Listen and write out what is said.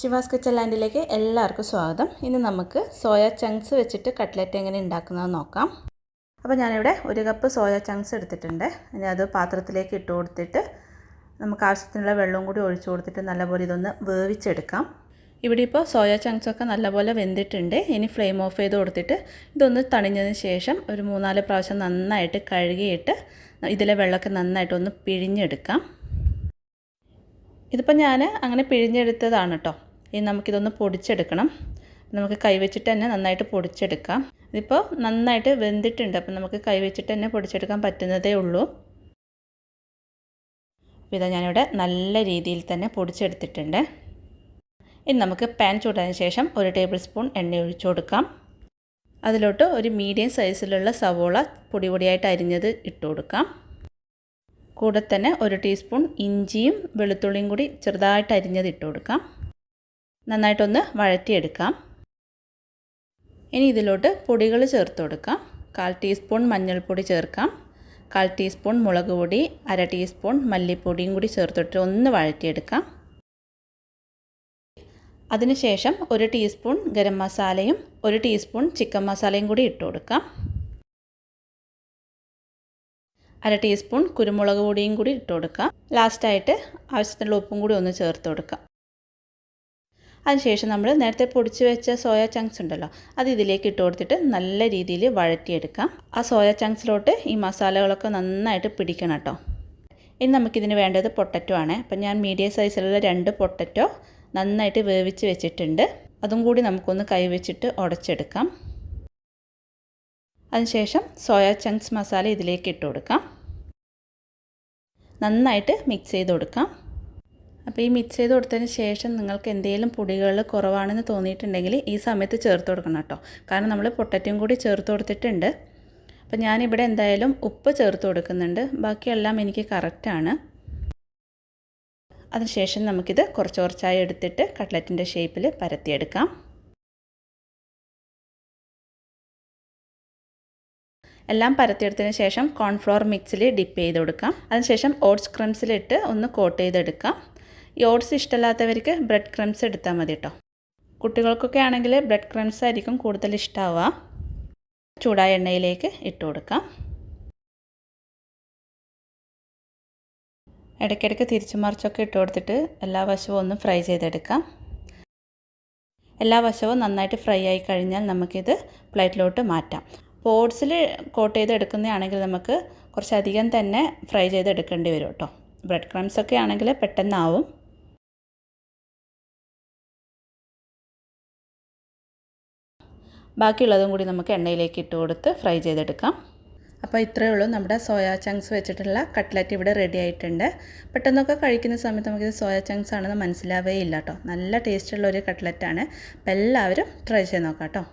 ശിവാസ് kitchen ലാൻഡിലേക്ക് എല്ലാവർക്കും സ്വാഗതം. ഇന്ന് നമുക്ക് സോയ ചങ്ക്സ് വെച്ചിട്ട് കട്ട്ലറ്റ് എങ്ങനെ ഉണ്ടാക്കുന്നതെന്ന് നോക്കാം. അപ്പോൾ ഞാനിവിടെ 1 കപ്പ് സോയ ചങ്ക്സ് എടുത്തിട്ടുണ്ട്. ഇനി അത് പാത്രത്തിലേക്ക് ഇട്ട് കൊടുത്തിട്ട് നമുക്ക് ആവശ്യത്തിനുള്ള വെള്ളവും കൂടി ഒഴിച്ചു കൊടുത്തിട്ട് നല്ലപോലെ ഇതൊന്ന് വേവിച്ചെടുക്കാം. ഇവിടെ ഇപ്പോൾ സോയ ചങ്ക്സൊക്കെ നല്ലപോലെ വെന്തിട്ടുണ്ട്. ഇനി ഫ്ലെയിം ഓഫ് ചെയ്ത് കൊടുത്തിട്ട് ഇതൊന്ന് തണിഞ്ഞതിന് ശേഷം ഒരു 3-4 പ്രാവശ്യം നന്നായിട്ട് കഴുകിയിട്ട് ഇതിലെ വെള്ളമൊക്കെ നന്നായിട്ടൊന്ന് പിഴിഞ്ഞെടുക്കാം. ഇതിപ്പോൾ ഞാൻ അങ്ങനെ പിഴിഞ്ഞെടുത്തതാണ് കേട്ടോ. ഇനി നമുക്കിതൊന്ന് പൊടിച്ചെടുക്കണം. നമുക്ക് കൈവച്ചിട്ട് തന്നെ നന്നായിട്ട് പൊടിച്ചെടുക്കാം. ഇതിപ്പോൾ നന്നായിട്ട് വെന്തിട്ടുണ്ട്. അപ്പം നമുക്ക് കൈവച്ചിട്ട് തന്നെ പൊടിച്ചെടുക്കാൻ പറ്റുന്നതേ ഉള്ളൂ. അപ്പോൾ ഇതാ ഞാനിവിടെ നല്ല രീതിയിൽ തന്നെ പൊടിച്ചെടുത്തിട്ടുണ്ട്. ഇനി നമുക്ക് പാൻ ചൂടായതിനു ശേഷം 1 ടേബിൾ സ്പൂൺ എണ്ണ ഒഴിച്ചു കൊടുക്കാം. അതിലോട്ട് ഒരു മീഡിയം സൈസിലുള്ള സവോള പൊടിയായിട്ട് അരിഞ്ഞത് ഇട്ട് കൊടുക്കാം. കൂടെ തന്നെ 1 ടീസ്പൂൺ ഇഞ്ചിയും വെളുത്തുള്ളിയും കൂടി ചെറുതായിട്ട് അരിഞ്ഞത് ഇട്ട് കൊടുക്കാം. നന്നായിട്ടൊന്ന് വഴറ്റിയെടുക്കാം. ഇനി ഇതിലോട്ട് പൊടികൾ ചേർത്ത് കൊടുക്കാം. 1/4 ടീസ്പൂൺ മഞ്ഞൾപ്പൊടി ചേർക്കാം. 1/4 ടീസ്പൂൺ മുളക് പൊടി, 1/2 ടീസ്പൂൺ മല്ലിപ്പൊടിയും കൂടി ചേർത്തിട്ട് ഒന്ന് വഴറ്റിയെടുക്കാം. അതിനുശേഷം 1 ടീസ്പൂൺ ഗരം മസാലയും 1 ടീസ്പൂൺ ചിക്കൻ മസാലയും കൂടി ഇട്ട് കൊടുക്കാം. 1/2 ടീസ്പൂൺ കുരുമുളക് പൊടിയും കൂടി ഇട്ട് കൊടുക്കാം. ലാസ്റ്റായിട്ട് ആവശ്യത്തിനുള്ള ഉപ്പും കൂടി ഒന്ന് ചേർത്ത് കൊടുക്കാം. അതിനുശേഷം നമ്മൾ നേരത്തെ പൊടിച്ച് വെച്ച സോയ ചങ്ക്സ് ഉണ്ടല്ലോ, അത് ഇതിലേക്ക് ഇട്ട് കൊടുത്തിട്ട് നല്ല രീതിയിൽ വഴറ്റിയെടുക്കാം. ആ സോയ ചങ്ക്സിലോട്ട് ഈ മസാലകളൊക്കെ നന്നായിട്ട് പിടിക്കണം കേട്ടോ. ഇനി നമുക്കിതിന് വേണ്ടത് പൊട്ടറ്റോ ആണ്. അപ്പം ഞാൻ മീഡിയം സൈസിലുള്ള 2 പൊട്ടറ്റോ നന്നായിട്ട് വേവിച്ച് വെച്ചിട്ടുണ്ട്. അതും കൂടി നമുക്കൊന്ന് കൈവച്ചിട്ട് ഉടച്ചെടുക്കാം. അതിനുശേഷം സോയ ചങ്ക്സ് മസാല ഇതിലേക്ക് ഇട്ട് കൊടുക്കാം. നന്നായിട്ട് മിക്സ് ചെയ്ത് കൊടുക്കാം. അപ്പോൾ ഈ മിക്സ് ചെയ്ത് കൊടുത്തതിന് ശേഷം നിങ്ങൾക്ക് എന്തെങ്കിലും പൊടികൾ കുറവാണെന്ന് തോന്നിയിട്ടുണ്ടെങ്കിൽ ഈ സമയത്ത് ചേർത്ത് കൊടുക്കണം കേട്ടോ. കാരണം നമ്മൾ പൊട്ടറ്റയും കൂടി ചേർത്ത് കൊടുത്തിട്ടുണ്ട്. അപ്പോൾ ഞാനിവിടെ എന്തായാലും ഉപ്പ് ചേർത്ത് കൊടുക്കുന്നുണ്ട്. ബാക്കിയെല്ലാം എനിക്ക് കറക്റ്റാണ്. അതിനുശേഷം നമുക്കിത് കുറച്ചായി എടുത്തിട്ട് കട്ട്ലറ്റിൻ്റെ ഷേപ്പിൽ പരത്തിയെടുക്കാം. എല്ലാം പരത്തിയെടുത്തതിന് ശേഷം കോൺഫ്ലോർ മിക്സിൽ ഡിപ്പ് ചെയ്ത് കൊടുക്കാം. അതിനുശേഷം ഓട്സ് ക്രംസിലിട്ട് ഒന്ന് കോട്ട് ചെയ്തെടുക്കാം. ഈ ഓട്സ് ഇഷ്ടമില്ലാത്തവർക്ക് ബ്രെഡ് ക്രംസ് എടുത്താൽ മതി കേട്ടോ. കുട്ടികൾക്കൊക്കെ ആണെങ്കിൽ ബ്രെഡ് ക്രംസ് ആയിരിക്കും കൂടുതൽ ഇഷ്ടമാവുക. ചൂടായ എണ്ണയിലേക്ക് ഇട്ട് കൊടുക്കാം. ഇടയ്ക്കിടയ്ക്ക് തിരിച്ചു മറിച്ചൊക്കെ ഇട്ട് കൊടുത്തിട്ട് എല്ലാ വശവും ഒന്ന് ഫ്രൈ ചെയ്തെടുക്കാം. എല്ലാ വശവും നന്നായിട്ട് ഫ്രൈ ആയി കഴിഞ്ഞാൽ നമുക്കിത് പ്ലേറ്റിലോട്ട് മാറ്റാം. ഓട്സിൽ കോട്ട് ചെയ്തെടുക്കുന്നതാണെങ്കിൽ നമുക്ക് കുറച്ചധികം തന്നെ ഫ്രൈ ചെയ്തെടുക്കേണ്ടി വരും കേട്ടോ. ബ്രെഡ് ക്രംസൊക്കെ ആണെങ്കിൽ പെട്ടെന്നാവും. ബാക്കിയുള്ളതും കൂടി നമുക്ക് എണ്ണയിലേക്ക് ഇട്ട് കൊടുത്ത് ഫ്രൈ ചെയ്തെടുക്കാം. അപ്പോൾ ഇത്രയേ ഉള്ളൂ, നമ്മുടെ സോയ ചങ്ക്സ് വെച്ചിട്ടുള്ള കട്ട്ലറ്റ് ഇവിടെ റെഡി ആയിട്ടുണ്ട്. പെട്ടെന്നൊക്കെ കഴിക്കുന്ന സമയത്ത് നമുക്കിത് സോയ ചങ്ക്സ് ആണെന്ന് മനസ്സിലാവേ ഇല്ല കേട്ടോ. നല്ല ടേസ്റ്റുള്ള ഒരു കട്ട്ലറ്റാണ്. അപ്പോൾ എല്ലാവരും ട്രൈ ചെയ്ത് നോക്കാം കേട്ടോ.